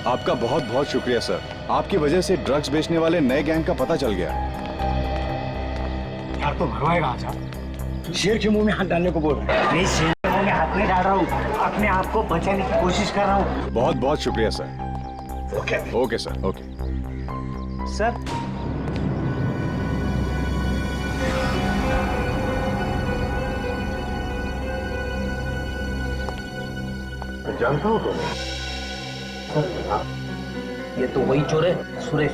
आपका बहुत बहुत शुक्रिया सर। आपकी वजह से ड्रग्स बेचने वाले नए गैंग का पता चल गया। यार तो भरवाएगा आजा। शेर के मुंह में हाथ डालने को बोल रहा है। नहीं, शेर के मुंह में हाथ नहीं डाल रहा हूँ, अपने आप को बचाने की कोशिश कर रहा हूँ। बहुत बहुत शुक्रिया sir. Okay sir, okay sir. जानता हूँ तुम्हें। ये तो वही चोर है, सुरेश।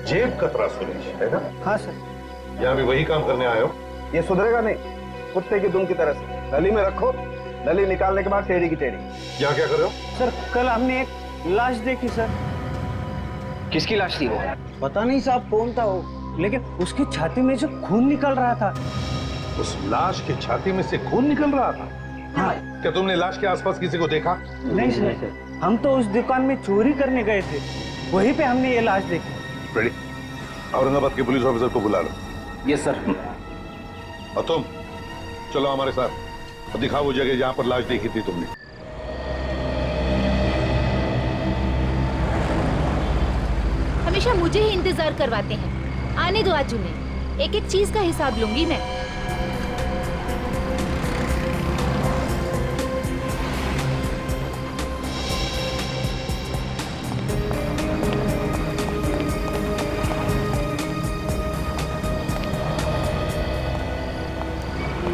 जेब कतरा सुरेश है ना? हाँ सर। यहाँ भी वही काम करने आए हो? ये सुधरेगा नहीं, कुत्ते की दुम की तरह से। नली में रखो, नली निकालने के बाद टेढ़ी की टेढ़ी। यहाँ क्या कर रहे हो? सर कल हमने एक लाश देखी सर। किसकी लाश थी वो? पता नहीं साहब कौन था वो, लेकिन उसकी छाती में से खून निकल रहा था। उस लाश की छाती में से खून निकल रहा था? हाँ। क्या तुमने लाश के आसपास किसी को देखा? नहीं सर, हम तो उस दुकान में चोरी करने गए थे, वहीं पे हमने ये लाश देखी। रेडी, औरंगाबाद के पुलिस ऑफिसर को बुला लो। Yes sir. और तुम चलो हमारे साथ और दिखाओ वो जगह जहां पर लाश देखी थी तुमने। हमेशा मुझे ही इंतजार करवाते हैं। आने दो आज उन्हें, एक एक चीज का हिसाब लूंगी मैं।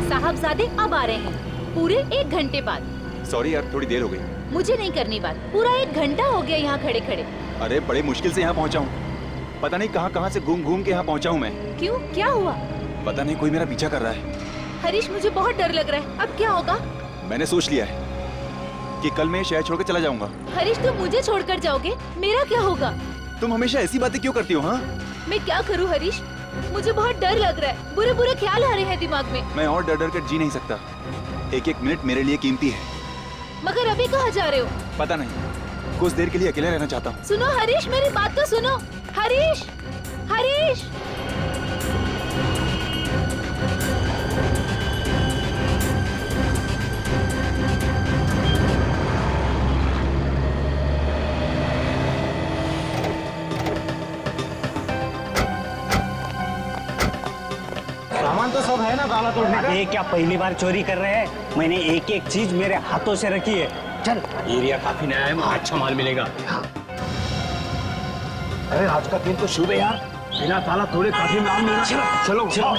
साहबजादे अब आ रहे हैं, पूरे 1 घंटे बाद। सॉरी यार, थोड़ी देर हो गई। मुझे नहीं करनी बात, पूरा 1 घंटा हो गया यहाँ खड़े खड़े। अरे बड़े मुश्किल से यहाँ पहुँचा हूँ। पता नहीं कहाँ कहाँ से घूम घूम के यहाँ पहुँचा हूँ मैं। क्यों, क्या हुआ? पता नहीं, कोई मेरा पीछा कर रहा है। हरीश, मुझे बहुत डर लग रहा है, अब क्या होगा? मैंने सोच लिया है कि कल मैं शहर छोड़ के चला जाऊंगा। हरीश, तुम मुझे छोड़कर जाओगे, मेरा क्या होगा? तुम हमेशा ऐसी बातें क्यों करती हो? हाँ, मैं क्या करूँ हरीश, मुझे बहुत डर लग रहा है, बुरे बुरे ख्याल आ रहे हैं दिमाग में। मैं और डर डर कर जी नहीं सकता। एक एक मिनट मेरे लिए कीमती है। मगर अभी कहाँ जा रहे हो? पता नहीं, कुछ देर के लिए अकेले रहना चाहता हूँ। सुनो हरीश, मेरी बात तो सुनो। हरीश, हरीश। सामान तो सब है ना ताला तोड़ने का? ये क्या पहली बार चोरी कर रहे हैं? मैंने एक एक चीज मेरे हाथों से रखी है। चल, एरिया काफी नया है, अच्छा माल मिलेगा। अरे आज का दिन तो शुभ है यार, बिना ताला तोड़े काफी माल मिलेगा। चलो चलो।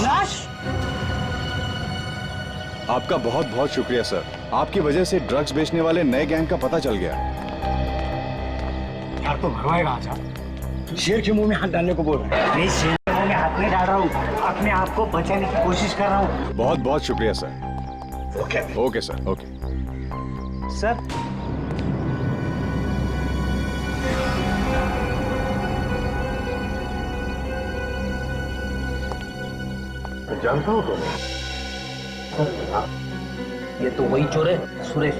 लाश। आपका बहुत बहुत शुक्रिया सर। आपकी वजह से ड्रग्स बेचने वाले नए गैंग का पता चल गया। यार तो भरवाएगा आजा। शेर के मुंह में हाथ डालने को बोल रहा है। नहीं, शेर के मुंह में हाथ नहीं डाल रहा हूँ, अपने आप को बचाने की कोशिश कर रहा हूँ। बहुत बहुत शुक्रिया sir. Okay sir, okay sir. जानता हूँ तुम्हें। ये तो वही चोर है, सुरेश।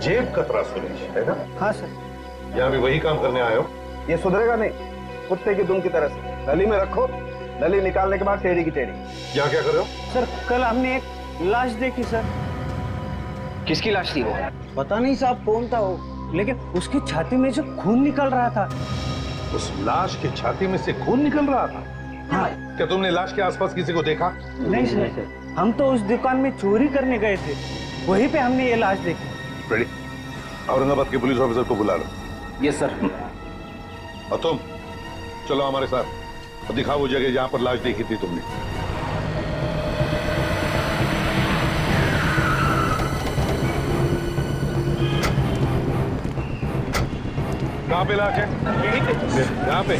जेब कतरा सुरेश है ना? हाँ सर। यहाँ भी वही काम करने आए हो? ये सुधरेगा नहीं, कुत्ते की दुम की तरह से। नली में रखो, नली निकालने के बाद टेढ़ी की टेढ़ी। यहाँ क्या कर रहे हो? सर कल हमने एक लाश देखी सर। किसकी लाश थी वो? पता नहीं साहब कौन था वो, लेकिन उसकी छाती में से खून निकल रहा था। उस लाश की छाती में से खून निकल रहा था? हाँ। क्या तुमने लाश के आसपास किसी को देखा? नहीं सर, हम तो उस दुकान में चोरी करने गए थे, वहीं पे हमने ये लाश देखी। रेडी, औरंगाबाद के पुलिस ऑफिसर को बुला लो। Yes sir. और तुम चलो हमारे साथ और दिखाओ वो जगह जहां पर लाश देखी थी तुमने। कहाँ पे लाश है? यहाँ पे।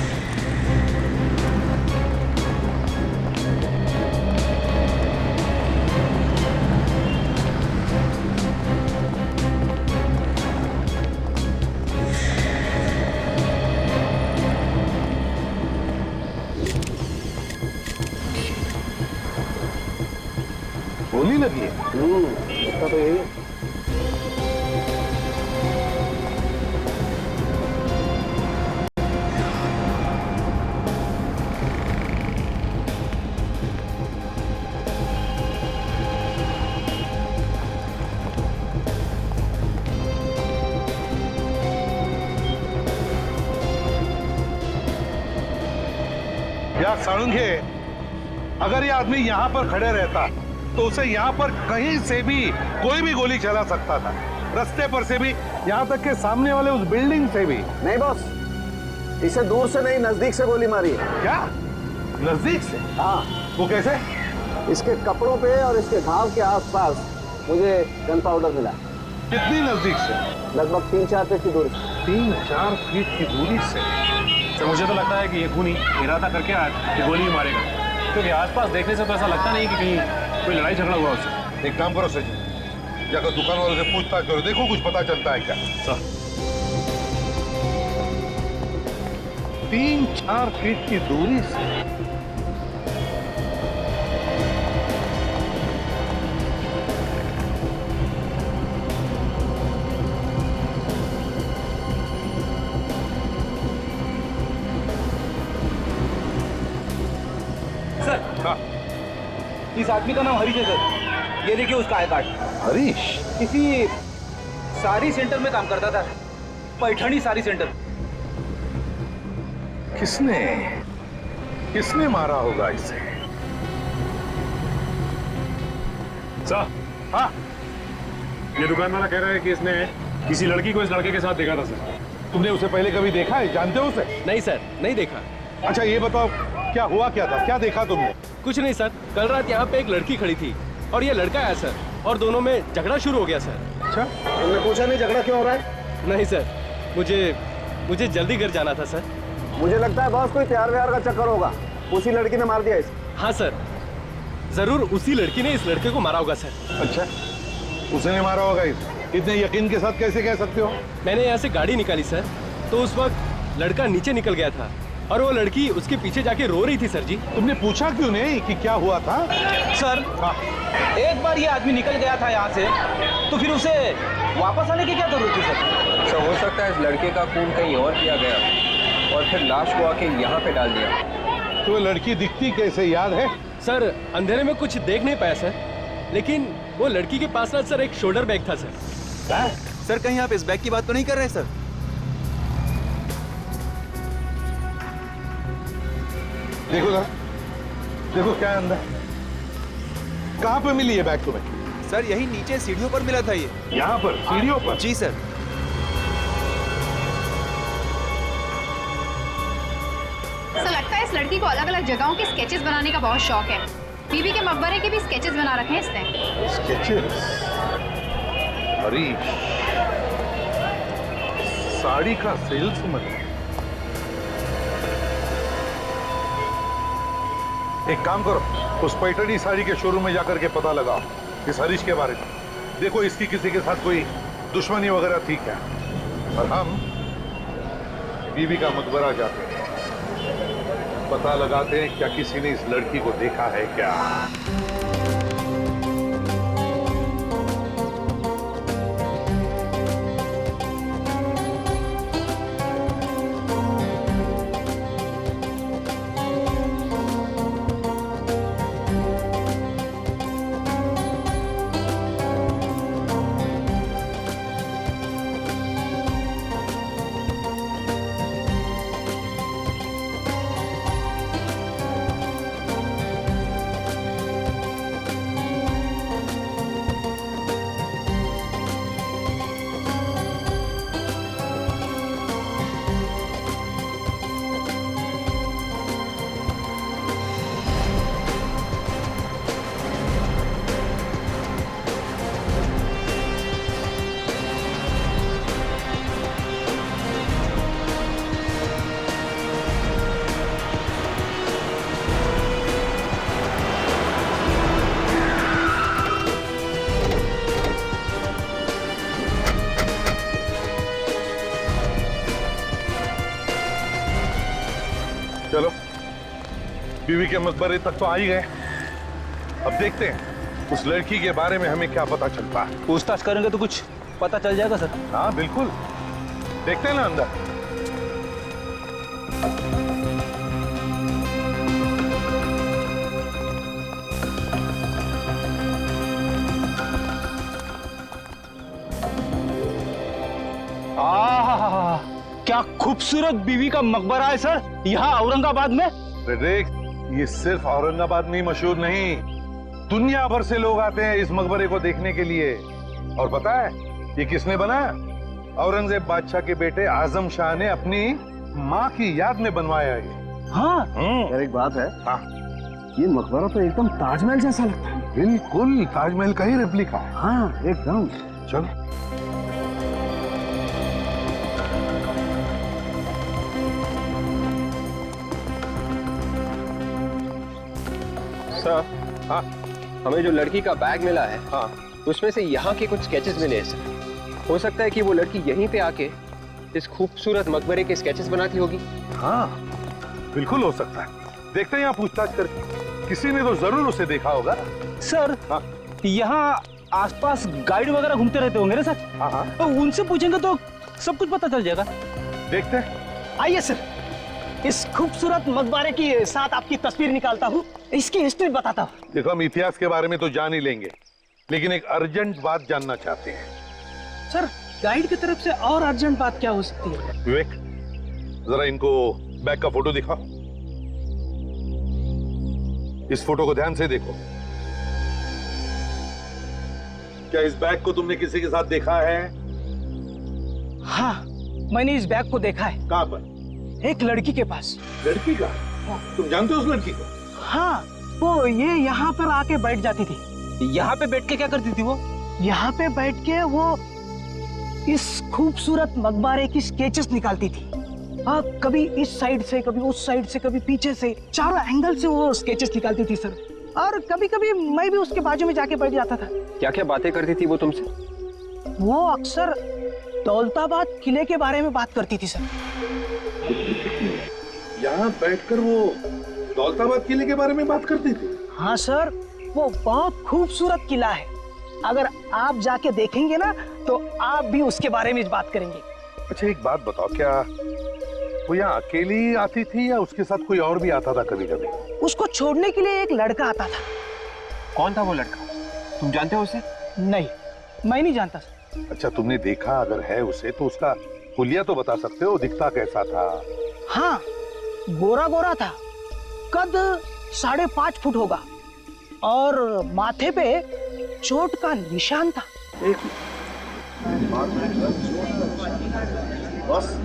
गोली लगी है? इसका तो यही है। यार साळुंखे, अगर ये आदमी यहाँ पर खड़े रहता तो उसे यहाँ पर कहीं से भी कोई भी गोली चला सकता था, रास्ते पर से भी, यहाँ तक के सामने वाले उस बिल्डिंग से भी। नहीं बॉस, इसे दूर से नहीं नजदीक से गोली मारी है। क्या नजदीक से? हाँ, वो कैसे? इसके कपड़ों पे और इसके घाव के आसपास मुझे गन पाउडर मिला। कितनी नजदीक से? लगभग 3-4 फीट की दूरी से। 3-4 फीट की दूरी से? सर मुझे तो लगता है कि ये खूनी इरादा करके आया कि गोली ही मारेगा, क्योंकि आसपास देखने से तो ऐसा लगता नहीं कि कहीं कोई लड़ाई झगड़ा हुआ उससे। एक काम करो सचिन, जाकर दुकान वालों से पूछताछ करो, देखो कुछ पता चलता है क्या। सर 3-4 फीट की दूरी से? सर हाँ, इस आदमी का नाम हरीश है सर। ये देखिए उसका आई कार्ड। हरीश? किसी साड़ी सेंटर में काम करता था, पैठणी साड़ी सेंटर। किसने मारा होगा इसे? सर हाँ, ये दुकान वाला कह रहा है कि इसने किसी लड़की को इस लड़के के साथ देखा था सर। तुमने उसे पहले कभी देखा है? जानते हो उसे? नहीं सर, नहीं देखा। अच्छा ये बताओ, क्या हुआ क्या था, क्या देखा तुमने? कुछ नहीं सर, कल रात यहाँ पे एक लड़की खड़ी थी और ये लड़का आया सर, और दोनों में झगड़ा शुरू हो गया सर। अच्छा, तुमने पूछा नहीं झगड़ा क्यों हो रहा है? नहीं सर, मुझे जल्दी घर जाना था सर। मुझे लगता है बॉस कोई प्यार व्यार का चक्कर होगा, उसी लड़की ने मार दिया इसे। हाँ सर, जरूर उसी लड़की ने इस लड़के को मारा होगा सर। अच्छा, उसने मारा होगा इसे? इतने यकीन के साथ कैसे कह सकते हो? मैंने यहाँ से गाड़ी निकाली सर, तो उस वक्त लड़का नीचे निकल गया था और वो लड़की उसके पीछे जाके रो रही थी सर जी। तुमने पूछा क्यों नहीं कि क्या हुआ था? सर एक बार ये आदमी निकल गया था यहाँ से, तो फिर उसे वापस आने की क्या जरूरत थी सर? सर हो सकता है इस लड़के का खून कहीं और किया गया और फिर लाश को आके यहाँ पे डाल दिया। तो लड़की दिखती कैसे, याद है? सर अंधेरे में कुछ देख नहीं पाया सर, लेकिन वो लड़की के पास ना सर एक शोल्डर बैग था सर। सर कहीं आप इस बैग की बात तो नहीं कर रहे सर? देखो ना, देखो क्या अंदर। कहाँ पे मिली ये बैग तुम्हें? सर यही नीचे सीढ़ियों पर मिला था ये। यहाँ पर सीढ़ियों पर? जी सर। ऐसा लगता है इस लड़की को अलग अलग जगहों के स्केचेस बनाने का बहुत शौक है। बीबी के मकबरे के भी स्केचेस बना रखे हैं इसने। स्केचेस? हरीश साड़ी का सेल्समैन। एक काम करो, उस पैठणी साड़ी के शोरूम में जाकर के पता लगाओ इस हरीश के बारे में। देखो इसकी किसी के साथ कोई दुश्मनी वगैरह थी क्या? और हम बीबी का मकबरा जाते हैं, पता लगाते हैं क्या किसी ने इस लड़की को देखा है क्या। चलो बीवी के मकबरे तक तो आ ही गए, अब देखते हैं उस लड़की के बारे में हमें क्या पता चलता है। पूछताछ करेंगे तो कुछ पता चल जाएगा सर। हाँ बिल्कुल, देखते हैं ना अंदर। क्या खूबसूरत बीवी का मकबरा है सर यहाँ औरंगाबाद में। देख ये सिर्फ औरंगाबाद में ही मशहूर नहीं, दुनिया भर से लोग आते हैं इस मकबरे को देखने के लिए। और पता है ये किसने बनाया? औरंगजेब बादशाह के बेटे आजम शाह ने अपनी माँ की याद में बनवाया है। हाँ यार एक बात है, हाँ ये मकबरा तो एकदम ताजमहल जैसा लगता है। बिल्कुल ताजमहल का ही रेप्लिका है। हाँ एकदम। चलो सर, हाँ हमें जो लड़की का बैग मिला है, हाँ उसमें से यहाँ के कुछ स्केचेस मिले हैं सर। हो सकता है कि वो लड़की यहीं पे आके इस खूबसूरत मकबरे के स्केचेस बनाती होगी। हाँ बिल्कुल हो सकता है। देखते हैं यहाँ पूछताछ करके, किसी ने तो जरूर उसे देखा होगा। सर, हाँ यहाँ आसपास गाइड वगैरह घूमते रहते होंगे ना सर? हाँ हाँ तो उनसे पूछेंगे तो सब कुछ पता चल जाएगा। देखते हैं। आइए सर, इस खूबसूरत मकबरे के साथ आपकी तस्वीर निकालता हूँ, इसकी हिस्ट्री बताता हूँ। देखो हम इतिहास के बारे में तो जान ही लेंगे, लेकिन एक अर्जेंट बात जानना चाहते हैं। सर, गाइड की तरफ से और अर्जेंट बात क्या हो सकती है? विवेक, जरा इनको बैग का फोटो दिखाओ। इस फोटो को ध्यान से देखो। क्या इस बैग को तुमने किसी के साथ देखा है? हाँ, मैंने इस बैग को देखा है। कहाँ पर? एक लड़की के पास। लड़की का? तुम जानते हो उस लड़की को? हाँ, वो ये यहाँ पर आके बैठ जाती थी। यहाँ पे बैठ के क्या करती थी वो? यहाँ पे बैठ के वो इस खूबसूरत मकबरे की स्केचेस निकालती थी। कभी इस साइड से, कभी उस साइड से, कभी पीछे से, चारों एंगल से वो स्केचेस निकालती थी सर। और कभी कभी मैं भी उसके बाजू में जाके बैठ जाता था। क्या क्या बातें करती थी वो तुमसे? वो अक्सर दौलताबाद किले के बारे में बात करती थी सर। यहाँ बैठकर वो दौलताबाद किले के बारे में बात करती थी? हाँ सर, वो बहुत खूबसूरत किला है। अगर आप जाके देखेंगे ना तो आप भी उसके बारे में बात करेंगे। अच्छा एक बात बताओ, क्या वो यहाँ अकेली आती थी या उसके साथ कोई और भी आता था कभी कभी? उसको छोड़ने के लिए एक लड़का आता था। कौन था वो लड़का? तुम जानते हो उसे? नहीं, मैं नहीं जानता। अच्छा तुमने देखा अगर है उसे तो उसका हुलिया तो बता सकते हो, दिखता कैसा था? हाँ, गोरा गोरा था, कद 5.5 फुट होगा और माथे पे चोट का निशान था। बस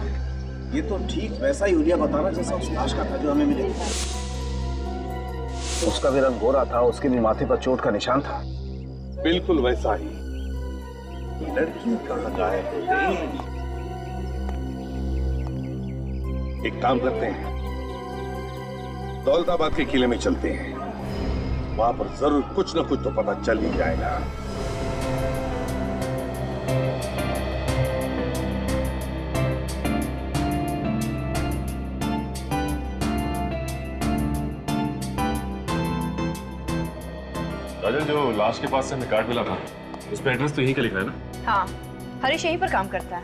ये तो ठीक वैसा ही हुलिया बताना जैसा उस लाश का था जो हमें मिले। उसका भी रंग गोरा था, उसके भी माथे पर चोट का निशान था। बिल्कुल वैसा ही। लड़की कहाँ गायब हो गई? एक काम करते हैं, दौलताबाद के किले में चलते हैं, वहां पर जरूर कुछ न कुछ तो पता चल ही जाएगा। राजन, जो लाश के पास से हमें कार्ड मिला था उस पे एड्रेस तो यहीं का लिखा है ना? हाँ, हरीश यहीं पर काम करता है।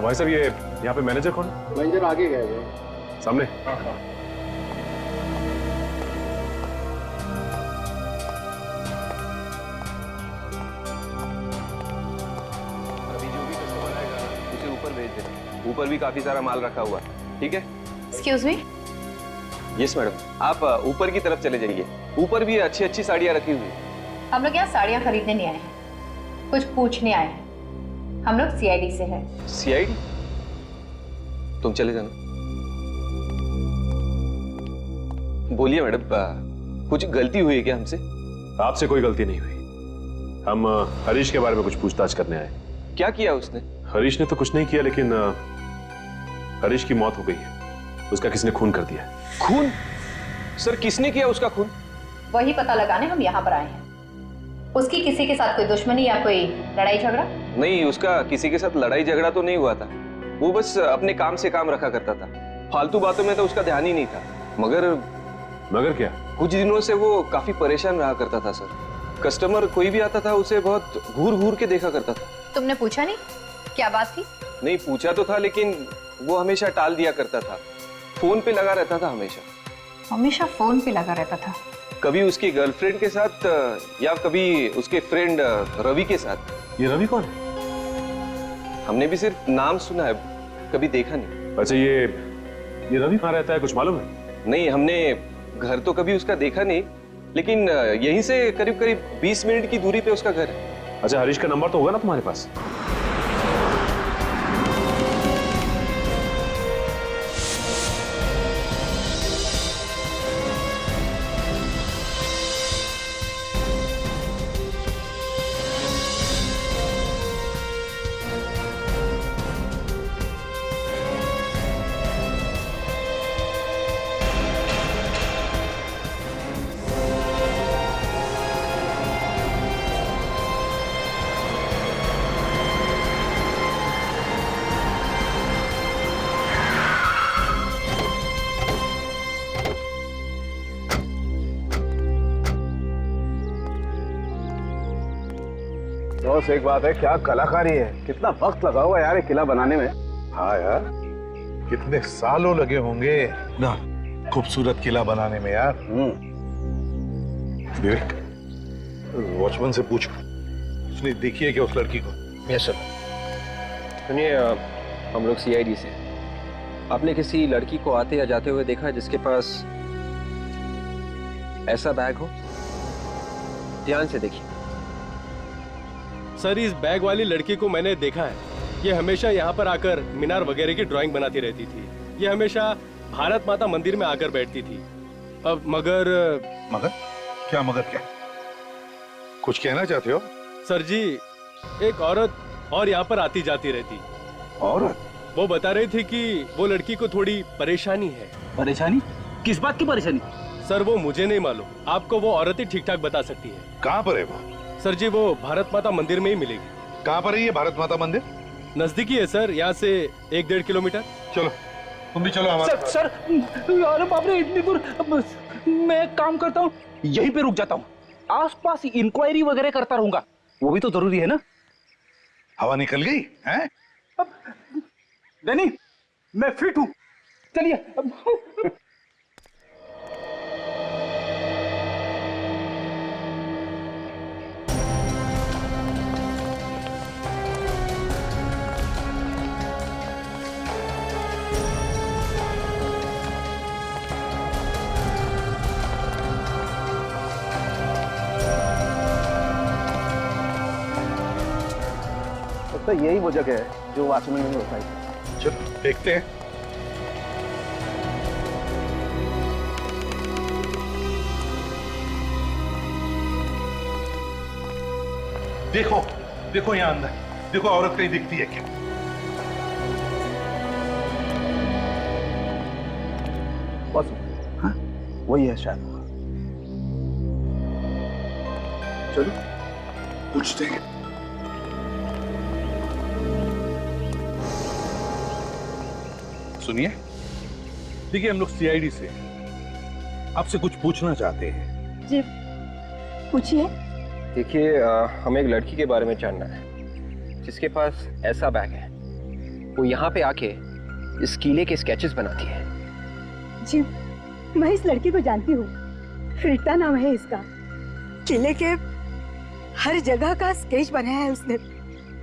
भाई साहब, ये यहाँ पे मैनेजर कौन है? मैनेजर आगे गए हैं सामने। अभी जो भी कस्टमर आएगा उसे ऊपर भेज दे। ऊपर भी काफी सारा माल रखा हुआ है, ठीक है? Excuse me. यस मैडम, आप ऊपर की तरफ चले जाइए। ऊपर भी अच्छी अच्छी साड़ियाँ रखी हुई है। हम लोग यहाँ साड़ियाँ खरीदने नहीं आए हैं, कुछ पूछने आए हैं। हम लोग सीआईडी से हैं। सीआईडी? तुम चले जाना। बोलिए मैडम, कुछ गलती हुई है क्या हमसे? आपसे कोई गलती नहीं हुई। हम हरीश के बारे में कुछ पूछताछ करने आए। क्या किया उसने? हरीश ने तो कुछ नहीं किया, लेकिन हरीश की मौत हो गई है। उसका किसी ने खून कर दिया। खून? सर, किसने किया उसका खून? वही पता लगाने हम यहाँ पर आए हैं। उसकी किसी के साथ कोई दुश्मनी या कोई लड़ाई झगड़ा? नहीं, उसका किसी के साथ लड़ाई झगड़ा तो नहीं हुआ था। वो बस अपने काम से काम रखा करता था, फालतू बातों में तो उसका ध्यान ही नहीं था। मगर क्या? कुछ दिनों से वो काफी परेशान रहा करता था सर। कस्टमर कोई भी आता था उसे बहुत घूर घूर के देखा करता था। तुमने पूछा नहीं क्या बात थी? नहीं, पूछा तो था, लेकिन वो हमेशा टाल दिया करता था। फोन पे लगा रहता था हमेशा। हमेशा फोन पे लगा रहता था? कभी उसकी गर्लफ्रेंड के साथ या कभी उसके फ्रेंड रवि के साथ। ये रवि कौन है? हमने भी सिर्फ नाम सुना है, कभी देखा नहीं। अच्छा ये रवि कहाँ रहता है, कुछ मालूम है? नहीं, हमने घर तो कभी उसका देखा नहीं, लेकिन यहीं से करीब करीब 20 मिनट की दूरी पे उसका घर है। अच्छा, हरीश का नंबर तो होगा ना तुम्हारे पास? दोस्त एक बात है, क्या कलाकारी है, कितना वक्त लगा हुआ यार ये किला बनाने में। हाँ यार, कितने सालों लगे होंगे ना खूबसूरत किला बनाने में यार। विवेक, वॉचमैन से पूछो, उसने देखी है क्या उस लड़की को? Yes sir. सुनिए, हम लोग सीआईडी से, आपने किसी लड़की को आते या जाते हुए देखा जिसके पास ऐसा बैग हो? ध्यान से देखिए सर, इस बैग वाली लड़की को मैंने देखा है। ये हमेशा यहाँ पर आकर मीनार वगैरह की ड्राइंग बनाती रहती थी। ये हमेशा भारत माता मंदिर में आकर बैठती थी। अब मगर क्या कुछ कहना चाहते हो? सर जी, एक औरत और यहाँ पर आती जाती रहती। औरत? वो बता रही थी कि वो लड़की को थोड़ी परेशानी है। परेशानी? किस बात की परेशानी? सर वो मुझे नहीं मालूम, आपको वो औरत ही ठीक ठाक बता सकती है। कहाँ पर है वो? सर जी, वो भारत माता मंदिर में ही मिलेगी। कहाँ पर है ये भारत माता मंदिर? नजदीकी है सर, यहाँ से 1-1.5 किलोमीटर। चलो, तुम भी चलो हमारे। सर अरे बाप रे, इतनी दूर। मैं एक काम करता हूँ, यहीं पे रुक जाता हूँ, आसपास इंक्वायरी वगैरह करता रहूंगा, वो भी तो जरूरी है ना। हवा निकल गई हैं? डैनी, मैं फिट हूँ, चलिए। तो यही वो जगह है जो वॉचमैन ने बताई। चलो देखते हैं। देखो देखो यहाँ अंदर, देखो औरत कहीं दिखती है क्या? बस हाँ, वही है शायद। चलो पूछते हैं। सुनिए, देखिए हम लोग सीआईडी से आपसे कुछ पूछना चाहते हैं। जी पूछिए। देखिए, हमें एक लड़की के बारे में जानना है जिसके पास ऐसा बैग है। वो यहाँ पे आके इस किले के स्केचेस बनाती है। जी मैं इस लड़की को जानती हूँ, रीता नाम है इसका। किले के हर जगह का स्केच बनाया है उसने,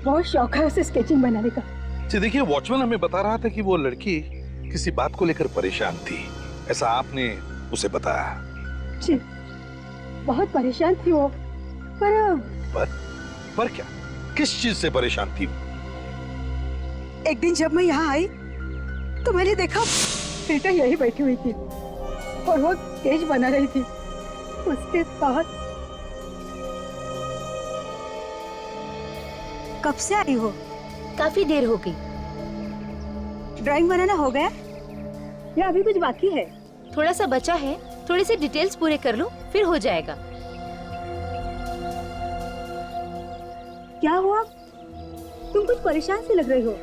बहुत शौक है उसे स्केचिंग बनाने का। जी देखिए, वॉचमैन हमें बता रहा था कि वो लड़की किसी बात को लेकर परेशान थी, ऐसा आपने उसे बताया? जी बहुत परेशान थी वो, पर क्या, किस चीज से परेशान थी? एक दिन जब मैं यहाँ आई तो मैंने देखा रीता यही बैठी हुई थी और वो स्केच बना रही थी। उसके बाद कब से आई हो? काफी देर हो गई। ड्राइंग बनाना हो गया या अभी कुछ बाकी है? थोड़ा सा बचा है, थोड़े से डिटेल्स पूरे कर लो फिर हो जाएगा। क्या हुआ? तुम कुछ परेशान से लग रही हो।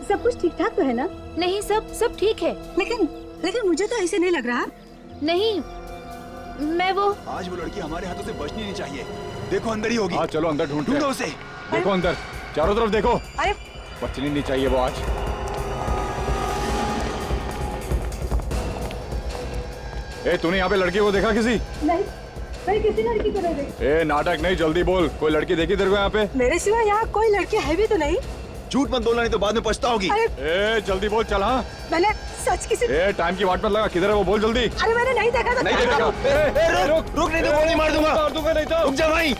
सब कुछ ठीक ठाक तो है ना? नहीं, सब ठीक है। लेकिन मुझे तो ऐसे नहीं लग रहा। नहीं, मैं वो आज वो लड़की हमारे हाथों से बचनी नहीं चाहिए। देखो अंदर ही होगी। हाँ चलो अंदर ढूंढते हैं। ढूंढो उसे। देखो अंदर, चारों तरफ देखो। अरे बचनी नहीं चाहिए वो आज। ए, तूने यहाँ पे लड़की को देखा किसी? नहीं, मैं किसी लड़की को नहीं देखी। ए, नाटक नहीं, जल्दी बोल। कोई लड़की देखी तेरे को यहाँ पे? मेरे सिवा यहाँ कोई लड़की है भी तो नहीं। झूठ मत बोलना नहीं तो बाद में पछताओगी। अरे जल्दी बोल, चल। हाँ मैंने सच किसी टाइम की वाट मत लगा, किधर है वो, बोल जल्दी। अरे मैंने नहीं देखा था। नहीं देखा। रुक नहीं तो गोली मार दूंगा नहीं तो। रुक जा भाई,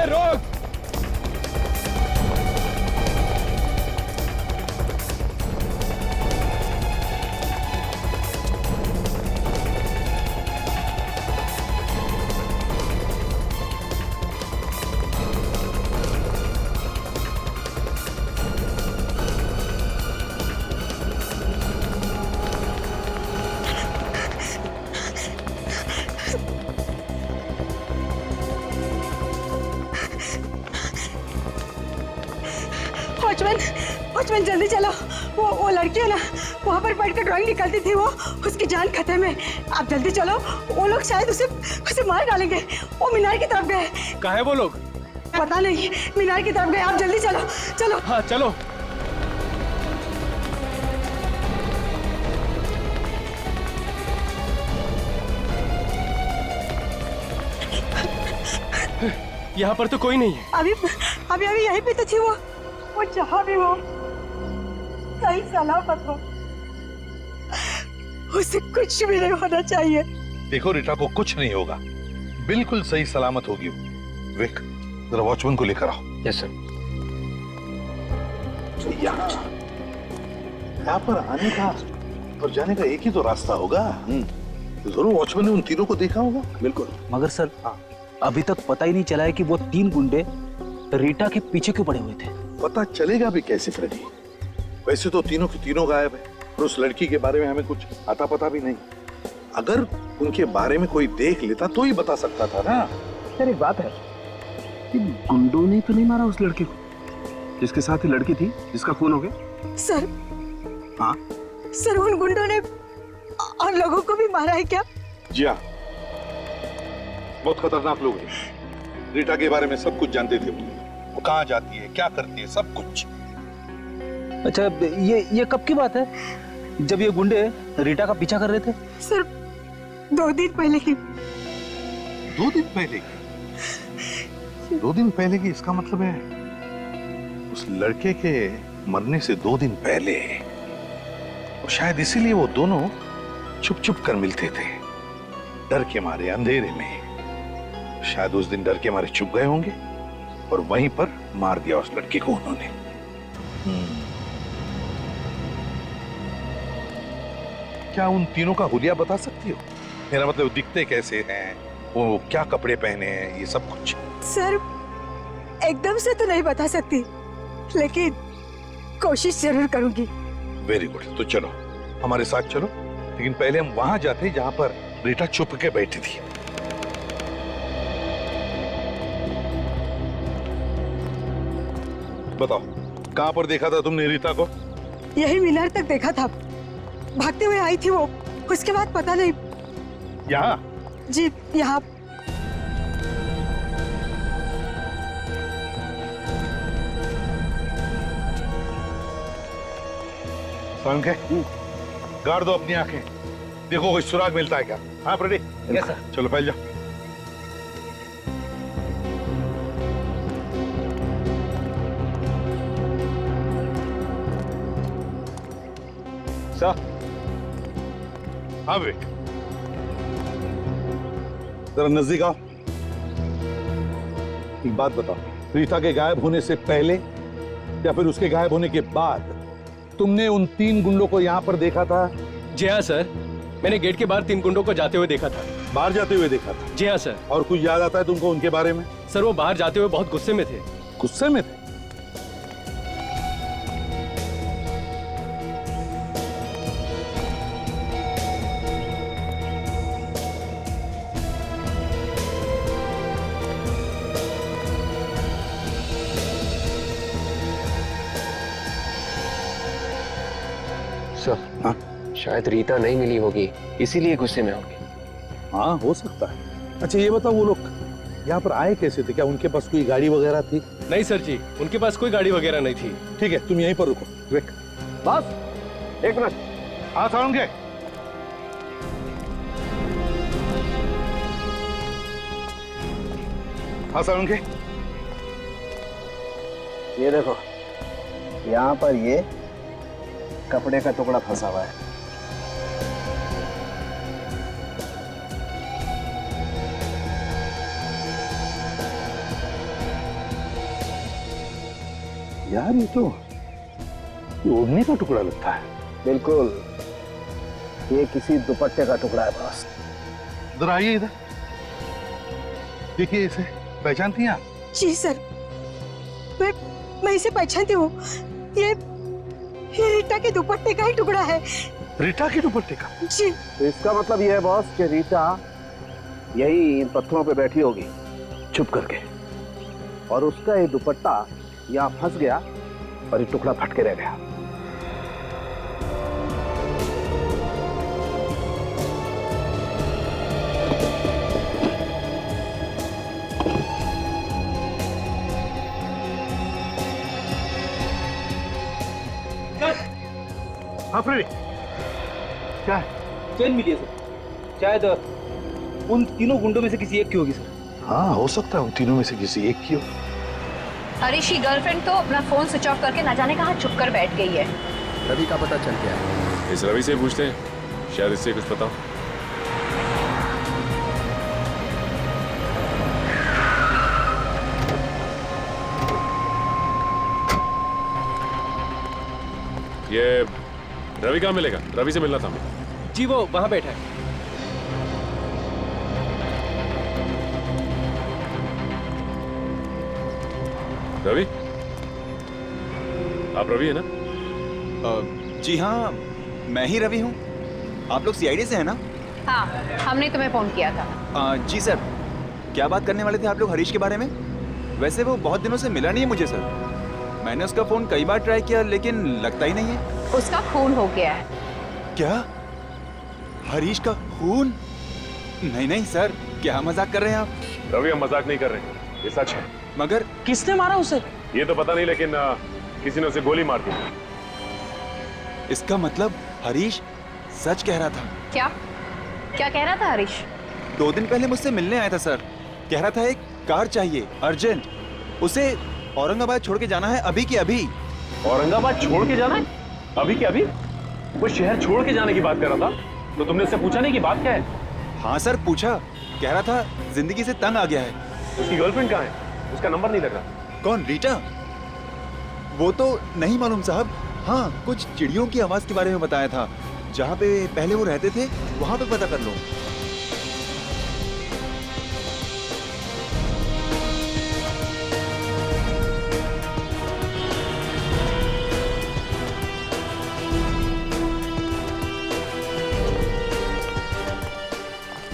रुक। वॉचमैन, वॉचमैन जल्दी चलो। वो लड़की है ना, वहाँ पर बैठ कर ड्राइंग निकालती थी, वो उसकी जान खतरे में। आप जल्दी चलो, वो लोग शायद उसे मार डालेंगे। वो मीनार की तरफ गए। कहाँ है वो लोग? पता नहीं, मीनार की तरफ गए। आप जल्दी चलो, चलो। हाँ चलो। यहाँ पर तो कोई नहीं है। अभी अभी अभी यहीं पे तो थी वो जहाँ भी हो सही सलामत हो। उसे कुछ भी नहीं होना चाहिए। देखो रीटा को कुछ नहीं होगा, बिल्कुल सही सलामत होगी वो। विक, जरा वॉचमैन को लेकर आओ। Yes sir. यहाँ पर आने का और जाने का एक ही तो रास्ता होगा। जरूर वॉचमैन ने उन तीनों को देखा होगा। बिल्कुल। मगर सर अभी तक पता ही नहीं चला है कि वो 3 गुंडे रीटा के पीछे क्यों पड़े हुए थे। पता चलेगा भी कैसे फ्रेडी? वैसे तो तीनों के तीनों गायब है और उस लड़की के बारे में हमें कुछ आता पता भी नहीं। अगर उनके बारे में कोई देख लेता तो ही बता सकता था ना। यार एक बात है, गुंडों ने तो नहीं मारा उस लड़के को जिसके साथ ही लड़की थी जिसका खून हो गया? सर, हाँ सर उन गुंडों ने और लोगों को भी मारा है क्या? जी हाँ, बहुत खतरनाक लोग हैं। रीटा के बारे में सब कुछ जानते थे वो कहाँ जाती है, क्या करती है, सब कुछ। अच्छा ये कब की बात है जब ये गुंडे रीटा का पीछा कर रहे थे? सर 2 दिन पहले की। 2 दिन पहले की? 2 दिन पहले की इसका मतलब है उस लड़के के मरने से 2 दिन पहले। और शायद इसीलिए वो दोनों छुप छुप कर मिलते थे, डर के मारे, अंधेरे में। शायद उस दिन डर के मारे छुप गए होंगे और वहीं पर मार दिया उस लड़के को उन्होंने। क्या उन तीनों का हुलिया बता सकती हो? मेरा मतलब दिखते कैसे हैं, वो क्या कपड़े पहने हैं, ये सब कुछ। सर एकदम से तो नहीं बता सकती, लेकिन कोशिश जरूर करूंगी। वेरी गुड, तो चलो हमारे साथ चलो, लेकिन पहले हम वहां जाते हैं जहां पर रीटा छुप के बैठी थी। बताओ कहां पर देखा था तुमने रीता को? यही मीनार तक देखा था, भागते हुए आई थी वो। उसके बाद पता नहीं। यहाँ? जी यहाँ। गाड़ दो अपनी आंखें, देखो कोई सुराग मिलता है क्या। हाँ रेडी? Yes sir. चलो फैल जाओ। सर। हाँ विक, जरा नजदीक आओ। एक बात बताओ, रीता के गायब होने से पहले या फिर उसके गायब होने के बाद तुमने उन 3 गुंडों को यहाँ पर देखा था? जी हाँ सर, मैंने गेट के बाहर 3 गुंडों को जाते हुए देखा था। बाहर जाते हुए देखा था? जी हाँ सर। और कुछ याद आता है तुमको उनके बारे में? सर वो बाहर जाते हुए बहुत गुस्से में थे। गुस्से में थे? सर हाँ? शायद रीता नहीं मिली होगी, इसीलिए गुस्से में होगी। हाँ हो सकता है। अच्छा ये बताओ, वो लोग यहाँ पर आए कैसे थे? क्या उनके पास कोई गाड़ी वगैरह थी? नहीं सर जी, उनके पास कोई गाड़ी वगैरह नहीं थी। ठीक है, तुम यहीं पर रुको। विक, बस 1 मिनट। हाँ साउंड के। हाँ साउंड के। ये देखो, यहाँ पर ये कपड़े का टुकड़ा फंसा हुआ है। यार ये तो ओढ़ने का टुकड़ा लगता है। बिल्कुल, ये किसी दुपट्टे का टुकड़ा है बॉस। इधर आइए, इधर देखिए, इसे पहचानती हैं आप? जी सर, मैं इसे पहचानती हूँ। ये रीटा के दुपट्टे का ही टुकड़ा है। रीटा के दुपट्टे का? जी। तो इसका मतलब ये है बॉस कि रीटा यही इन पत्थरों पे बैठी होगी छुप करके, और उसका ये दुपट्टा यहाँ फंस गया और ये टुकड़ा फट के रह गया। हाँ फ्रेडी, क्या है? चेन मिली है सर, शायद उन तीनों गुंडों में से किसी एक की होगी सर। हाँ, हो सकता है उन तीनों में से किसी एक की हो। हरीश की गर्लफ्रेंड तो अपना फोन स्विच ऑफ करके न जाने कहाँ छुप कर बैठ गई है। रवि का पता चल गया है। इस रवि से पूछते हैं, शायद इससे कुछ पता हो। ये रवि कहाँ मिलेगा? रवि से मिलना था हमें। जी वो वहां बैठा है। रवि, आप रवि है ना? जी हाँ, मैं ही रवि हूँ। आप लोग सीआईडी से हैं ना? हाँ, हमने तुम्हें फोन किया था। जी सर, क्या बात करने वाले थे आप लोग हरीश के बारे में? वैसे वो बहुत दिनों से मिला नहीं है मुझे सर। मैंने उसका फोन कई बार ट्राई किया लेकिन लगता ही नहीं है। उसका खून हो गया है। क्या? हरीश का खून? नहीं नहीं सर, क्या मजाक कर रहे हैं आप? रवि, हम मजाक नहीं कर रहे, ये सच है। मगर किसने मारा उसे? ये तो पता नहीं, लेकिन किसी ने उसे गोली मार दी। इसका मतलब हरीश सच कह रहा था। क्या क्या कह रहा था हरीश? 2 दिन पहले मुझसे मिलने आया था सर। कह रहा था एक कार चाहिए अर्जेंट, उसे औरंगाबाद छोड़ के जाना है अभी की अभी। औरंगाबाद छोड़ के जाना है अभी के अभी? वो शहर छोड़ के जाने की बात कर रहा था, तो तुमने उससे पूछा नहीं कि बात क्या है? हाँ सर पूछा, कह रहा था जिंदगी से तंग आ गया है। उसकी गर्लफ्रेंड कहाँ है? उसका नंबर नहीं लगा। कौन, रीटा? वो तो नहीं मालूम साहब। हाँ, कुछ चिड़ियों की आवाज के बारे में बताया था। जहाँ पे पहले वो रहते थे वहां पे पता कर लो।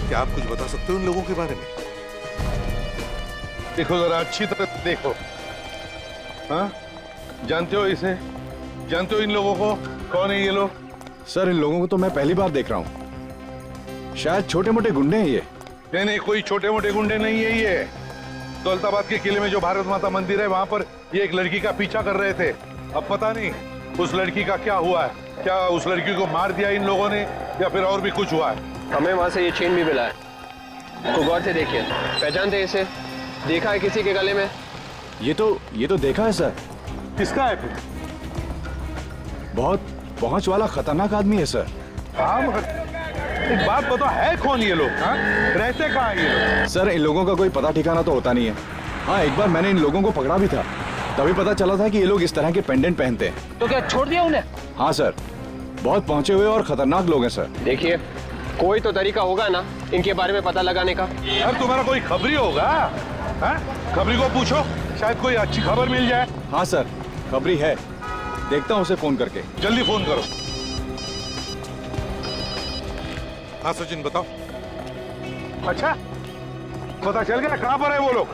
क्या आप कुछ बता सकते हो उन लोगों के बारे में? देखो जरा अच्छी तरह देखो। हाँ, जानते हो इसे? जानते हो इन लोगों को? कौन है ये लोग? सर, इन लोगों को तो मैं पहली बार देख रहा हूँ। शायद छोटे मोटे गुंडे हैं ये। नहीं नहीं, कोई छोटे मोटे गुंडे नहीं है ये। दौलताबाद के किले में जो भारत माता मंदिर है वहां पर ये एक लड़की का पीछा कर रहे थे। अब पता नहीं उस लड़की का क्या हुआ है। क्या उस लड़की को मार दिया इन लोगों ने या फिर और भी कुछ हुआ है? हमें वहां से ये चेन भी मिला है। को गौर से देखिए, पहचानते इसे? देखा है किसी के गले में? ये तो देखा है सर। किसका है फिर? बहुत पहुंच वाला खतरनाक आदमी है सर। हाँ, एक बात बताओ, है कौन ये लोग? हाँ? रहते कहाँ हैं ये लोग? सर, इन लोगों का कोई पता ठिकाना तो होता नहीं है। हाँ, एक बार मैंने इन लोगों को पकड़ा भी था, तभी पता चला था कि ये लोग इस तरह के पेंडेंट पहनते हैं। तो क्या छोड़ दिया उन्हें? हाँ सर, बहुत पहुंचे हुए और खतरनाक लोग हैं सर। देखिए, कोई तो तरीका होगा ना इनके बारे में पता लगाने का। यार तुम्हारा कोई खबरी होगा? हाँ? खबरी को पूछो, शायद कोई अच्छी खबर मिल जाए। हाँ सर, खबरी है, देखता हूँ उसे फोन करके। जल्दी फोन करो। हाँ सचिन बताओ। अच्छा, पता चल गया कहाँ पर है वो लोग?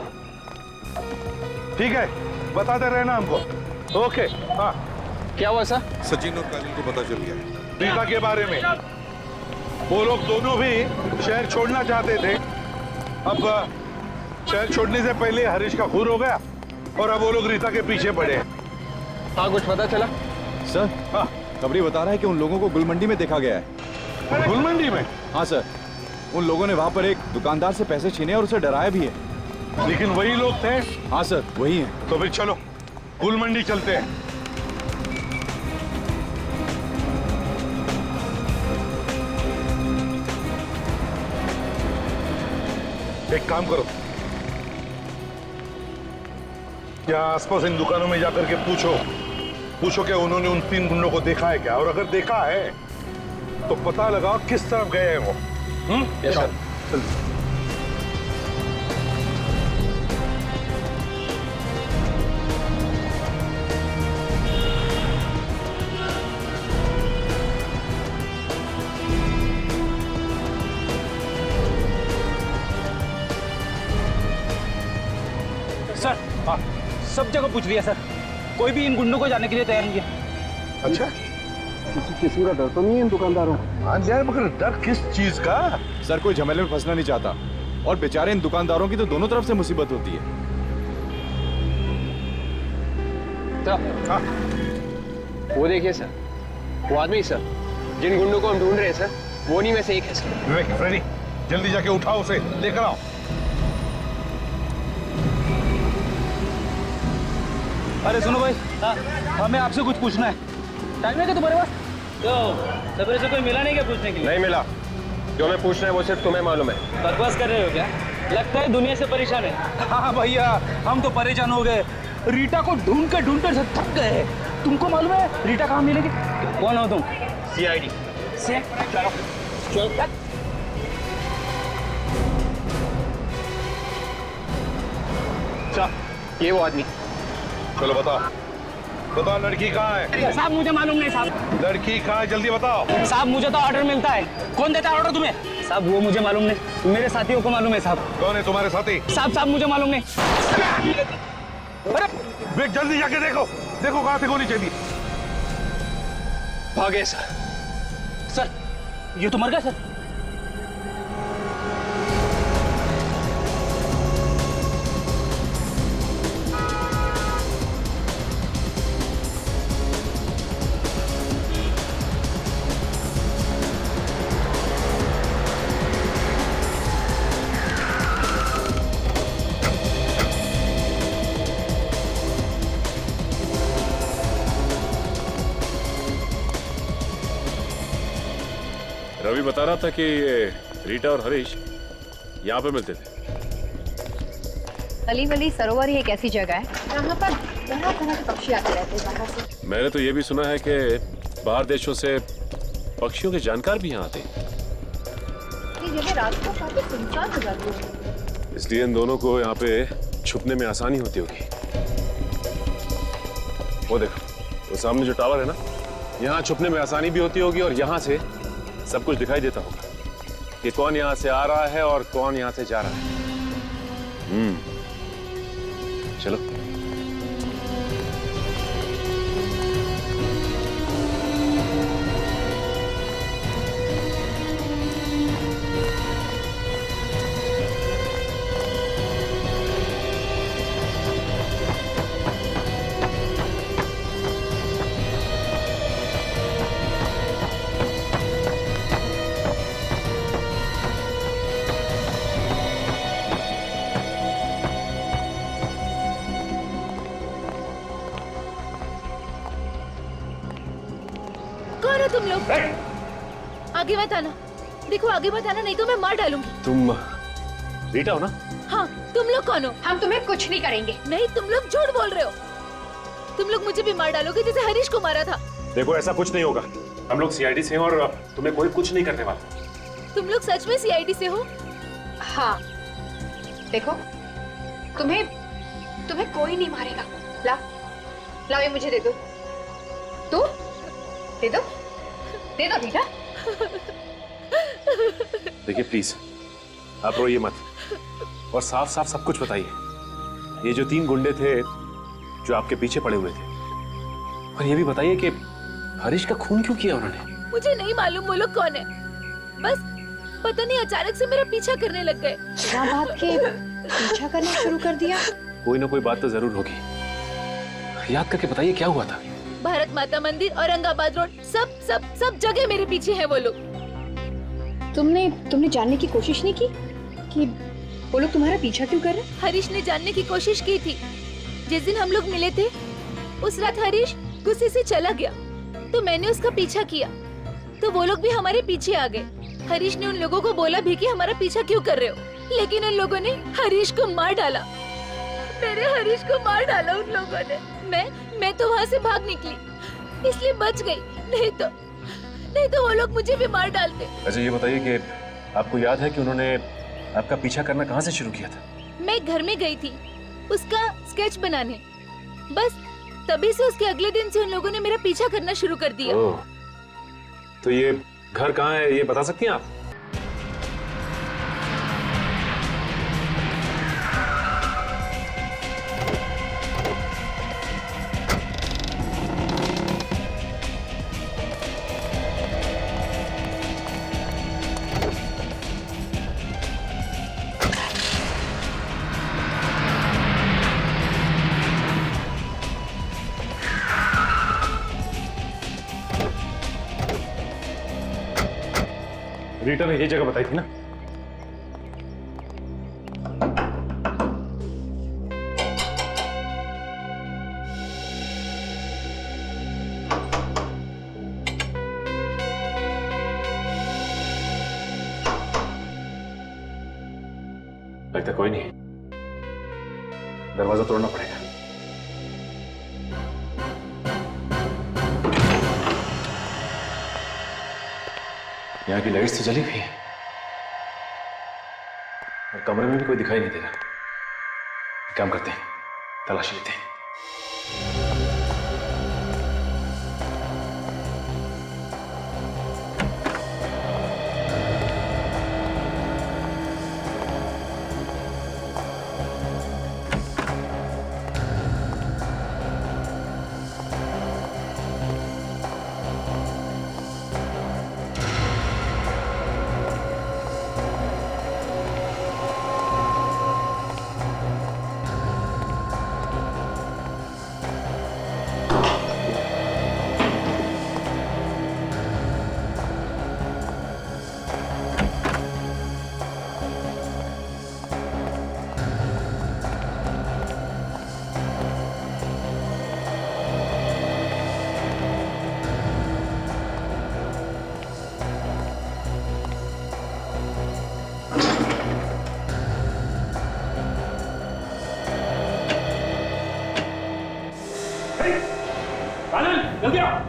ठीक है, बताते रहना हमको। ओके। हाँ, क्या हुआ सर? सचिन और काजल को पता चल गया रीता के बारे में। वो लोग दोनों भी शहर छोड़ना चाहते थे। अब शहर छोड़ने से पहले हरीश का खून हो गया और अब वो लोग रीता के पीछे पड़े हैं। हाँ, कुछ पता चला? सर, हाँ, खबरी बता रहा है कि उन लोगों को गुलमंडी में देखा गया है। गुलमंडी में? हाँ सर, उन लोगों ने वहाँ पर एक दुकानदार से पैसे छीने और उसे डराया भी है। लेकिन वही लोग थे? हाँ सर, वही है। तो फिर चलो गुलमंडी चलते हैं। एक काम करो, क्या आसपास इन दुकानों में जाकर के पूछो क्या उन्होंने उन 3 गुंडों को देखा है क्या, और अगर देखा है तो पता लगाओ किस तरफ गए हैं वो। Yes sir. सर सब जगह पूछ लिया सर, कोई भी इन गुंडों को जाने के लिए तैयार नहीं है। अच्छा, किसी का डर तो नहीं है इन दुकानदारों को? हाँ यार, मगर डर किस चीज का? सर कोई झमेले में फंसना नहीं चाहता, और बेचारे इन दुकानदारों की तो दोनों तरफ से मुसीबत होती है। हाँ। वो देखिए सर, वो आदमी सर, जिन गुंडों को हम ढूंढ रहे हैं सर, वो नहीं में से एक है सर। विवेक, फ्रेडी, जल्दी जाके उठाओ उसे, लेकर आओ। अरे सुनो भाई, हमें आपसे कुछ पूछना है। टाइम है क्या तुम्हारे पास? तो सवेरे से कोई मिला नहीं क्या पूछने के लिए? नहीं मिला। जो हमें पूछना है वो सिर्फ तुम्हें मालूम है। बकवास कर रहे हो क्या? लगता है दुनिया से परेशान है। हाँ भैया, हम तो परेशान हो गए। रीटा को ढूंढकर थक गए। तुमको मालूम है रीटा कहाँ मिलेगी? कौन हो तुम? CID। चलो। ये वो आदमी। चलो बताओ लड़की कहाँ है? साहब मुझे मालूम नहीं साहब। लड़की कहाँ है, जल्दी बताओ। साहब मुझे तो ऑर्डर मिलता है। कौन देता है ऑर्डर तुम्हें? साहब वो मुझे मालूम नहीं, मेरे साथियों को मालूम है साहब। कौन है तुम्हारे साथी? साहब मुझे मालूम नहीं। अरे बेट, जल्दी जाके देखो कहाँ से गोली चली। भागे सर। सर ये तो मर गया सर। रवि बता रहा था कि रीटा और हरीश यहाँ पे मिलते थे। अली वली सरोवर ही एक ऐसी जगह है जहाँ पर तरह तरह के पक्षी आते रहते हैं बाहर से। मैंने तो ये भी सुना है कि बाहर देशों से पक्षियों के जानकार भी यहाँ आते हैं। ये जगह रात को काफी सुनसान हो जाती है, इसलिए इन दोनों को यहाँ पे छुपने में आसानी होती होगी। वो देखो, वो सामने जो टावर है ना, यहाँ छुपने में आसानी भी होती होगी और यहाँ से सब कुछ दिखाई देता होगा कि कौन यहाँ से आ रहा है और कौन यहाँ से जा रहा है। चलो। तुम लोग आगे मत आना। देखो आगे मत आना, नहीं तो मैं मार डालूंगी। तुम रीटा हो ना? हाँ, तुम लोग कौन हो? हम तुम्हें कुछ नहीं करेंगे। नहीं, तुम लोग झूठ बोल रहे हो। तुम लोग मुझे भी मार डालोगे जैसे हरीश को मारा था। देखो ऐसा कुछ नहीं होगा, हम लोग CID से हैं और तुम्हें कोई कुछ नहीं करने वाला। तुम लोग सच में CID से हो? हाँ, देखो तुम्हें कोई नहीं मारेगा। लाओ ये मुझे दे दो। तू दे दो रीटा। देखिए प्लीज, आप रोइए मत और साफ साफ सब कुछ बताइए। ये जो 3 गुंडे थे जो आपके पीछे पड़े हुए थे, और ये भी बताइए कि हरीश का खून क्यों किया उन्होंने? मुझे नहीं मालूम वो लोग कौन है, बस पता नहीं अचानक से मेरा पीछा करने लग गए। बिना बात के पीछा करना शुरू कर दिया। कोई ना कोई बात तो जरूर होगी, याद करके बताइए क्या हुआ था। भारत माता मंदिर, औरंगाबाद रोड, सब जगह मेरे पीछे हैं वो लोग। तुमने जानने की कोशिश नहीं की कि वो लोग तुम्हारा पीछा क्यों कर रहे हैं? हरीश ने जानने की कोशिश की थी। जिस दिन हम लोग मिले थे उस रात हरीश गुस्से से चला गया, तो मैंने उसका पीछा किया, तो वो लोग भी हमारे पीछे आ गए। हरीश ने उन लोगों को बोला भी कि हमारा पीछा क्यों कर रहे हो। लेकिन उन लोगों ने हरीश को मार डाला। मेरे हरीश को मार डाला उन लोगों ने। मैं तो वहाँ से भाग निकली, इसलिए बच गई, नहीं तो वो लोग मुझे भी मार डालते। अच्छा ये बताइए कि आपको याद है कि उन्होंने आपका पीछा करना कहाँ से शुरू किया था? मैं घर में गई थी उसका स्केच बनाने, बस तभी से उसके अगले दिन से उन लोगों ने मेरा पीछा करना शुरू कर दिया। तो ये घर कहाँ है, ये बता सकती हैं आप? रीटा ने ये जगह बताई थी ना? लगता कोई नहीं, दरवाजा तोड़ना पड़ेगा। यहाँ की लाइट्स तो जली हुई है और कमरे में भी कोई दिखाई नहीं दे रहा। काम करते हैं, तलाशी लेते हैं। जल्दी आओ।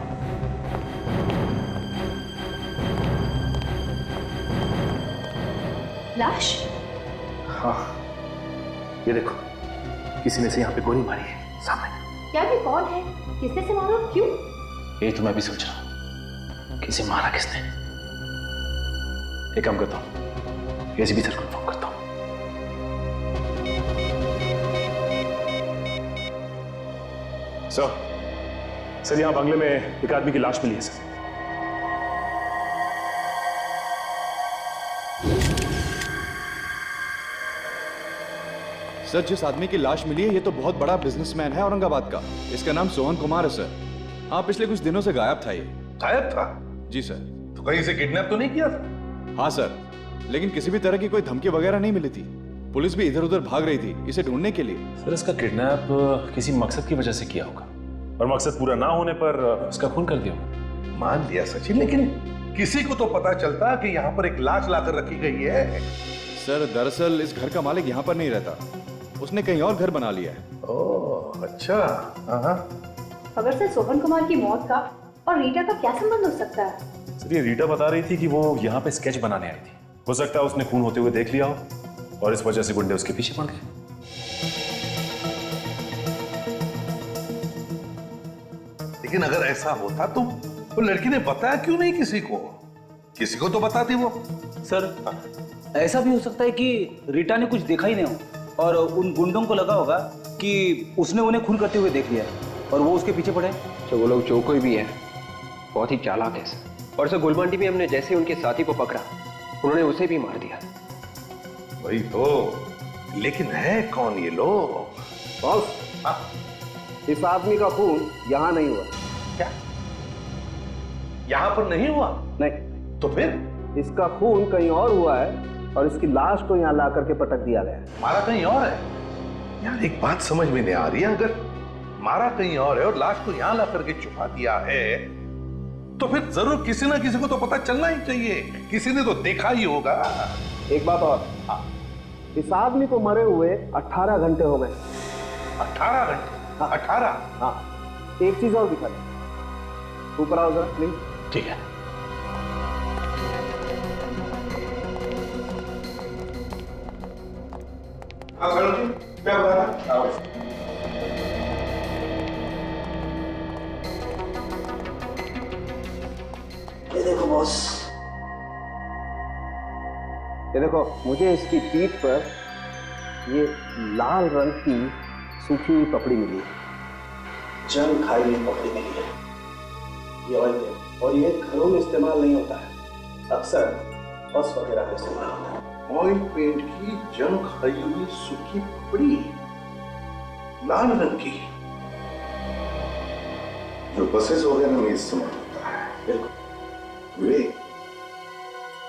लाश? हाँ, ये देखो, किसी ने से यहाँ पे गोली मारी है सामने। क्या ये कौन है? किसने से मारा? क्यों? ये तो मैं भी सोच रहा हूँ, किसे मारा किसने। एक काम करता हूँ, एसीपी सर को फोन करता हूँ। सर यहाँ बंगले में एक आदमी की लाश मिली है सर। सर जिस आदमी की लाश मिली है ये तो बहुत बड़ा बिजनेसमैन है औरंगाबाद का। इसका नाम सोहन कुमार है सर। हाँ, पिछले कुछ दिनों से गायब था ये। गायब था? जी सर। तो कहीं से किडनैप तो नहीं किया था? हाँ सर, लेकिन किसी भी तरह की कोई धमकी वगैरह नहीं मिली थी। पुलिस भी इधर उधर भाग रही थी इसे ढूंढने के लिए। सर इसका किडनैप किसी मकसद की वजह से किया होगा और मकसद पूरा ना होने पर उसका खून कर दिया होगा। मान लिया सचिन, लेकिन किसी को तो पता चलता कि यहाँ पर एक लाश लाकर रखी गई है। सर दरअसल इस घर का मालिक यहाँ पर नहीं रहता, उसने कहीं और घर बना लिया है। ओह अच्छा। हाँ। खबर से सोहन कुमार की मौत का और रीटा का क्या संबंध हो सकता है? सर ये रीटा बता रही थी कि वो यहाँ पे स्केच बनाने आई थी। हो सकता है उसने खून होते हुए देख लिया हो और इस वजह से गुंडे उसके पीछे पड़ गए। लेकिन अगर ऐसा होता तो वो लड़की ने बताया क्यों नहीं किसी को? किसी को तो बताती वो। सर ऐसा भी हो सकता है कि रीटा ने कुछ देखा ही नहीं हो और उन गुंडों को लगा होगा कि उसने उन्हें खून करते हुए देख लिया और वो उसके पीछे पड़े। तो वो लोग जो कोई भी है बहुत ही चालाक है सर। और सर गुलमांडी में हमने जैसे उनके साथी को पकड़ा उन्होंने उसे भी मार दिया। वही तो, लेकिन है कौन ये लोग? बॉस, इस आदमी का खून यहाँ नहीं हुआ। क्या यहाँ पर नहीं हुआ? नहीं। तो फिर इसका खून कहीं और हुआ है और इसकी लाश को यहाँ ला करके पटक दिया गया है। मारा कहीं और है? यार एक बात समझ में नहीं आ रही है, अगर मारा कहीं और है और लाश को यहाँ ला करके छुपा दिया है तो फिर जरूर किसी ना किसी को तो पता चलना ही चाहिए। किसी ने तो देखा ही होगा। एक बात और, इस आदमी को मरे हुए 18 घंटे हो गए। 18 घंटे? 18? हाँ, एक चीज और दिखा दे। ऊपर आओ जरा प्लीज। ठीक है। हाँ खड़ो जी, क्या बताना? आओ। ये देखो बॉस, ये देखो, मुझे इसकी पीठ पर ये लाल रंग की सूखी हुई पपड़ी मिली है, जंग खाई हुई पपड़ी मिली है। ये ऑयल है और ये घरों में इस्तेमाल नहीं होता है, अक्सर बस वगैरह में इस्तेमाल होता है। ऑयल पेंट की जंग खाई हुई सूखी पपड़ी, लाल रंग की, जो बसेस वगैरह में इस्तेमाल होता है। बिल्कुल। विवेक,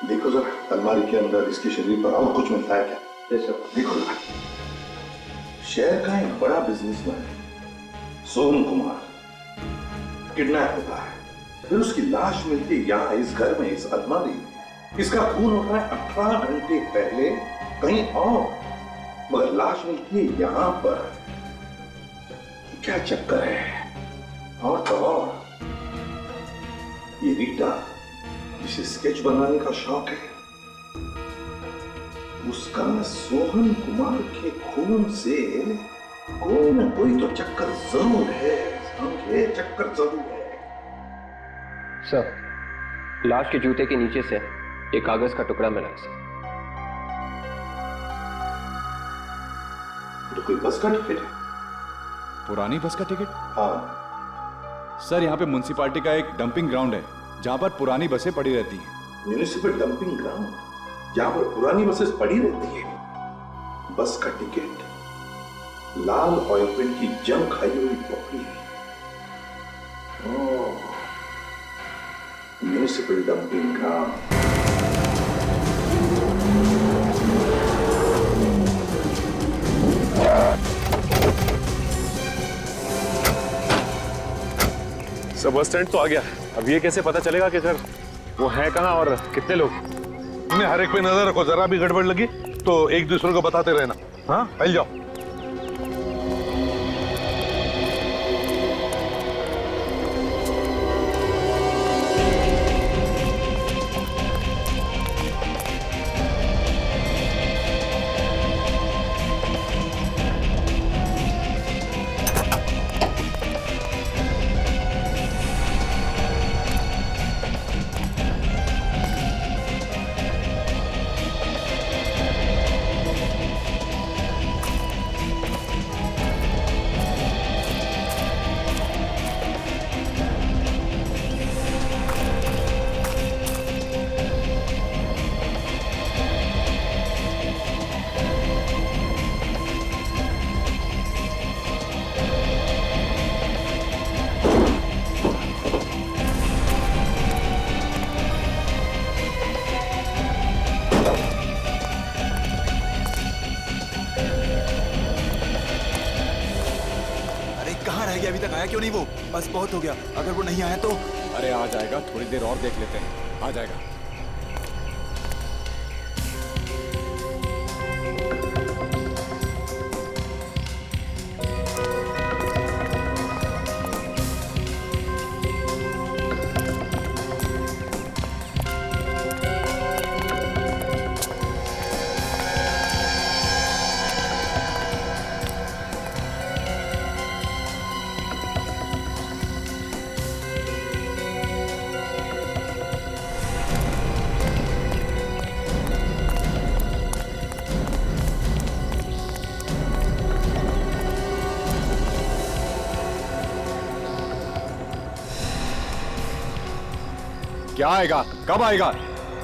देखो जरा अलमारी के अंदर इसके शरीर पर और कुछ मिलता है क्या? देखो जरा। शहर का एक बड़ा बिजनेसमैन सोहन कुमार किडनैप होता है, फिर उसकी लाश मिलती है यहाँ इस घर में, इस अलमारी में। इसका खून होता है 18 घंटे पहले कहीं और, मगर लाश मिलती है यहाँ पर। क्या चक्कर है? और तो और ये रीटा जिसे स्केच बनाने का शौक है, उसका सोहन कुमार के खून से कोई ना कोई तो चक्कर जरूर है, समझे? चक्कर जरूर है। सर, लाश के जूते के नीचे से एक कागज का टुकड़ा मिला है सर। तो कोई बस का टिकट है? पुरानी बस का टिकट? हाँ सर, यहाँ पे म्युनिसिपालिटी का एक डंपिंग ग्राउंड है जहाँ पर पुरानी बसें पड़ी रहती हैं। म्यूनिसिपल डंपिंग ग्राउंड, जहाँ पर पुरानी बसेस पड़ी रहती है। बस का टिकट, लाल ऑयल पेंट की जंग खाई हुई पपड़ी। ओह, म्यूनिसिपल डंपिंग ग्राउंड। सब बस स्टैंड तो आ गया। अब ये कैसे पता चलेगा कि सर वो है कहाँ और कितने लोग? तुमने हर एक पे नजर रखो, जरा भी गड़बड़ लगी तो एक दूसरे को बताते रहना। हाँ, फैल जाओ। अभी तक आया क्यों नहीं वो? बस बहुत हो गया, अगर वो नहीं आया तो। अरे आ जाएगा, थोड़ी देर और देख लेते हैं, आ जाएगा। क्या आएगा? कब आएगा?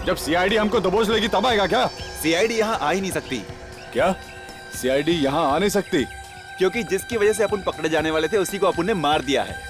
जब सीआईडी हमको दबोच लेगी तब आएगा क्या? सीआईडी यहाँ आ ही नहीं सकती। क्या सीआईडी यहाँ आ नहीं सकती? क्योंकि जिसकी वजह से अपन पकड़े जाने वाले थे उसी को अपन ने मार दिया है।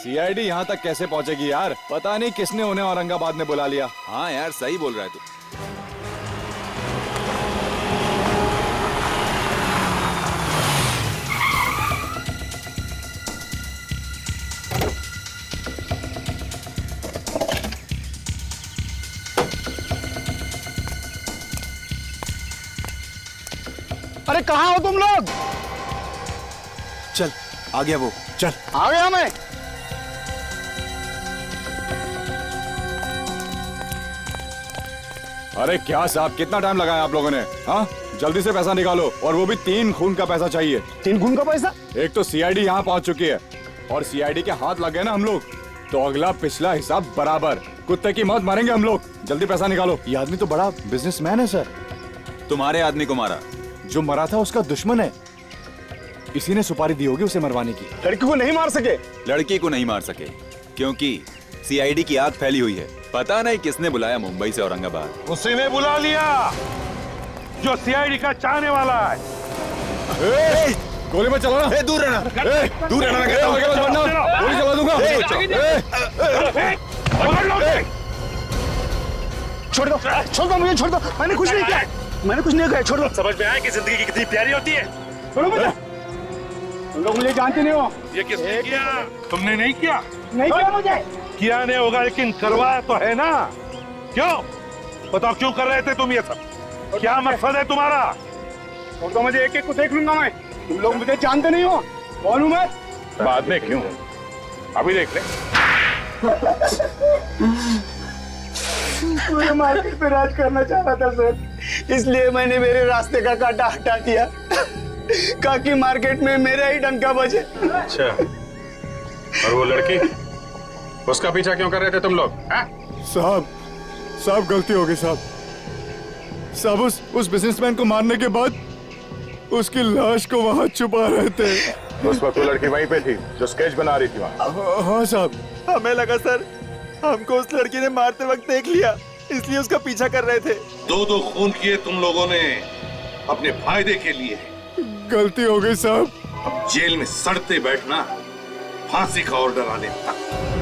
सीआईडी यहाँ तक कैसे पहुँचेगी यार? पता नहीं किसने उन्हें औरंगाबाद में बुला लिया। हाँ यार सही बोल रहा है तू। अरे कहाँ हो तुम लोग? चल आ गया वो, चल। आ गया मैं। अरे क्या साहब, कितना टाइम लगाया आप लोगों ने? हाँ, जल्दी से पैसा निकालो, और वो भी 3 खून का पैसा चाहिए। 3 खून का पैसा? एक तो सीआईडी यहाँ पहुँच चुकी है, और सीआईडी के हाथ लग गए ना हम लोग, तो अगला पिछला हिसाब बराबर। कुत्ते की मौत मारेंगे हम लोग। जल्दी पैसा निकालो। ये आदमी तो बड़ा बिजनेसमैन है सर। तुम्हारे आदमी को मारा? जो मरा था उसका दुश्मन है, इसी ने सुपारी दी होगी उसे मरवाने की। लड़की को नहीं मार सके? लड़की को नहीं मार सके क्योंकि सीआईडी की आग फैली हुई है। पता नहीं किसने बुलाया मुंबई से औरंगाबाद। उसी ने बुला लिया जो सीआईडी का चाहने वाला है। गोली मत चलाना। दूर रहना, दूर रहना कहता हूं। गोली चला दूंगा। छोड़ दो, छोड़ दो मुझे, छोड़ दो। मैंने कुछ नहीं किया, मैंने कुछ नहीं किया, छोड़ दो। समझ में आया कि जिंदगी कितनी प्यारी होती है? छोड़ो मुझे, तुम लोग मुझे जानते नहीं हो। ये किसने किया? तुमने नहीं किया? नहीं किया मुझे। किया नहीं होगा, लेकिन करवाया तो है ना। क्यों बताओ, क्यों कर रहे थे तुम ये सब? क्या मकसद है तुम्हारा? छोड़ दो मुझे, एक एक को देख लूंगा मैं। तुम लोग मुझे जानते नहीं हो। कौन हूं मैं? बाद में क्यों, अभी देख ले। मुझे मार्केट पे राज करना चाह रहा था सर, इसलिए मैंने मेरे रास्ते का कांटा हटा दिया, ताकि मार्केट में मेरा ही डंका बजे। अच्छा, और वो लड़की, उसका पीछा क्यों कर रहे थे तुम लोग? साहब गलती हो गई साहब। उस बिजनेसमैन को मारने के बाद उसकी लाश को वहाँ छुपा रहे थे। उस वक्त वो लड़की वहीं पे थी जो स्केच बना रही थी वहाँ। हाँ साहब। हमें लगा सर हमको उस लड़की ने मारते वक्त देख लिया, इसलिए उसका पीछा कर रहे थे। 2-2 खून किए तुम लोगों ने अपने फायदे के लिए। गलती हो गई साहब। अब जेल में सड़ते बैठना, फांसी का ऑर्डर आने तक।